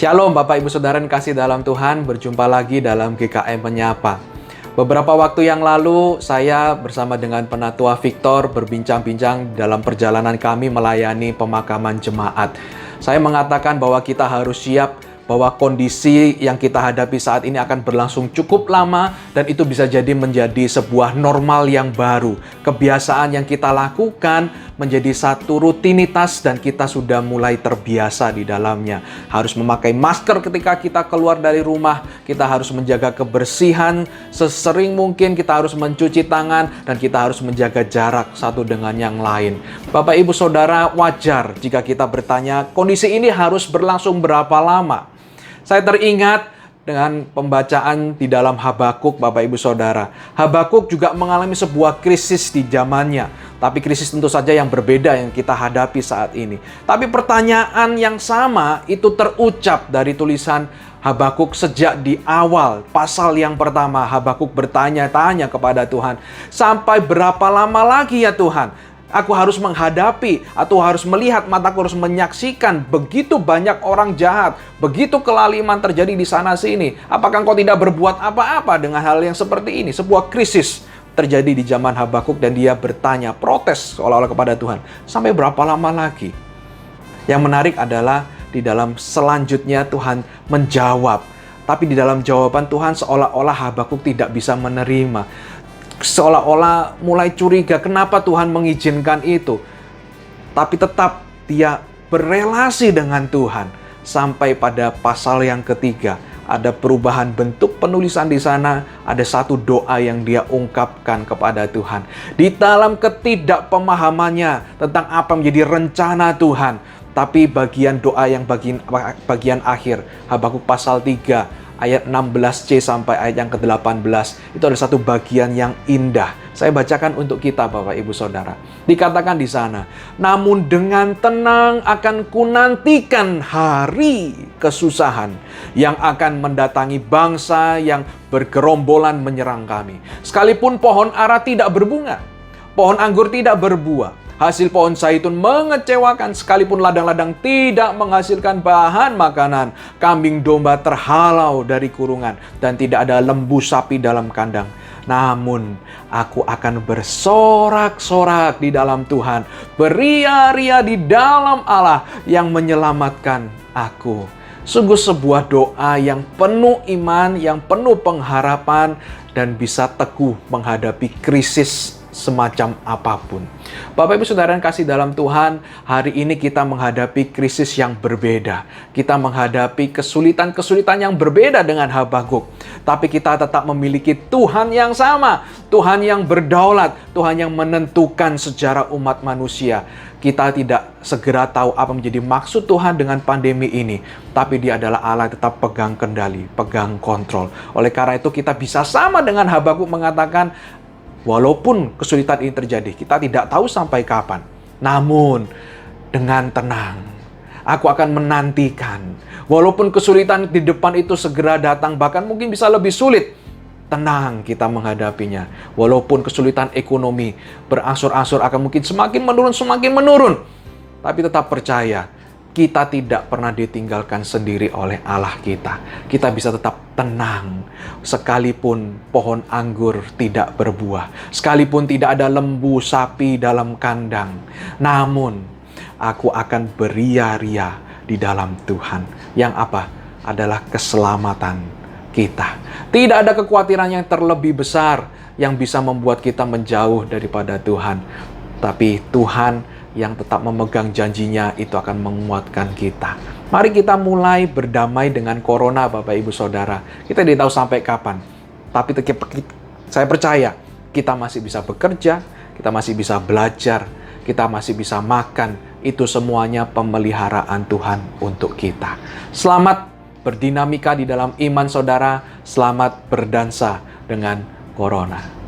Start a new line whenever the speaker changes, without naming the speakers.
Shalom Bapak Ibu Saudara yang kasih dalam Tuhan, berjumpa lagi dalam GKM Menyapa. Beberapa waktu yang lalu saya bersama dengan Penatua Victor berbincang-bincang dalam perjalanan kami melayani pemakaman jemaat. Saya mengatakan bahwa kita harus siap bahwa kondisi yang kita hadapi saat ini akan berlangsung cukup lama dan itu bisa menjadi sebuah normal yang baru. Kebiasaan yang kita lakukan menjadi satu rutinitas dan kita sudah mulai terbiasa di dalamnya. Harus memakai masker ketika kita keluar dari rumah, kita harus menjaga kebersihan sesering mungkin, kita harus mencuci tangan dan kita harus menjaga jarak satu dengan yang lain. Bapak Ibu Saudara, wajar jika kita bertanya, kondisi ini harus berlangsung berapa lama? Saya teringat dengan pembacaan di dalam Habakuk, Bapak Ibu Saudara. Habakuk juga mengalami sebuah krisis di zamannya. Tapi krisis tentu saja yang berbeda yang kita hadapi saat ini. Tapi pertanyaan yang sama itu terucap dari tulisan Habakuk sejak di awal. Pasal yang pertama, Habakuk bertanya-tanya kepada Tuhan. Sampai berapa lama lagi ya Tuhan? Aku harus menghadapi atau harus melihat, mataku harus menyaksikan begitu banyak orang jahat, begitu kelaliman terjadi di sana sini. Apakah engkau tidak berbuat apa-apa dengan hal yang seperti ini? Sebuah krisis terjadi di zaman Habakuk dan dia bertanya, protes seolah-olah kepada Tuhan. Sampai berapa lama lagi? Yang menarik adalah di dalam selanjutnya Tuhan menjawab. Tapi di dalam jawaban Tuhan seolah-olah Habakuk tidak bisa menerima. Seolah-olah mulai curiga kenapa Tuhan mengizinkan itu. Tapi tetap dia berelasi dengan Tuhan. Sampai pada pasal yang ketiga. Ada perubahan bentuk penulisan di sana. Ada satu doa yang dia ungkapkan kepada Tuhan. Di dalam ketidakpemahamannya tentang apa menjadi rencana Tuhan. Tapi bagian doa yang bagian akhir. Habakuk pasal 3. Ayat 16c sampai ayat yang ke-18. Itu adalah satu bagian yang indah. Saya bacakan untuk kita Bapak Ibu Saudara. Dikatakan di sana, namun dengan tenang akan kunantikan hari kesusahan yang akan mendatangi bangsa yang bergerombolan menyerang kami. Sekalipun pohon ara tidak berbunga, pohon anggur tidak berbuah, hasil pohon zaitun mengecewakan, sekalipun ladang-ladang tidak menghasilkan bahan makanan. Kambing domba terhalau dari kurungan dan tidak ada lembu sapi dalam kandang. Namun aku akan bersorak-sorak di dalam Tuhan, beria-ria di dalam Allah yang menyelamatkan aku. Sungguh sebuah doa yang penuh iman, yang penuh pengharapan dan bisa teguh menghadapi krisis semacam apapun. Bapak Ibu Saudara yang kasih dalam Tuhan, hari ini kita menghadapi krisis yang berbeda. Kita menghadapi kesulitan-kesulitan yang berbeda dengan Habakuk. Tapi kita tetap memiliki Tuhan yang sama. Tuhan yang berdaulat. Tuhan yang menentukan sejarah umat manusia. Kita tidak segera tahu apa menjadi maksud Tuhan dengan pandemi ini. Tapi Dia adalah Allah yang tetap pegang kendali, pegang kontrol. Oleh karena itu kita bisa sama dengan Habakuk mengatakan, walaupun kesulitan ini terjadi, kita tidak tahu sampai kapan. Namun, dengan tenang, aku akan menantikan. Walaupun kesulitan di depan itu segera datang, bahkan mungkin bisa lebih sulit. Tenang kita menghadapinya. Walaupun kesulitan ekonomi berangsur-angsur akan mungkin semakin menurun. Tapi tetap percaya, kita tidak pernah ditinggalkan sendiri oleh Allah kita. Kita bisa tetap tenang. Sekalipun pohon anggur tidak berbuah. Sekalipun tidak ada lembu sapi dalam kandang. Namun, aku akan beria-ria di dalam Tuhan. Yang apa? Adalah keselamatan kita. Tidak ada kekhawatiran yang terlebih besar yang bisa membuat kita menjauh daripada Tuhan. Tapi Tuhan yang tetap memegang janjinya itu akan menguatkan kita. Mari kita mulai berdamai dengan corona Bapak Ibu Saudara. Kita tidak tahu sampai kapan. Tapi saya percaya kita masih bisa bekerja, kita masih bisa belajar, kita masih bisa makan. Itu semuanya pemeliharaan Tuhan untuk kita. Selamat berdinamika di dalam iman saudara. Selamat berdansa dengan corona.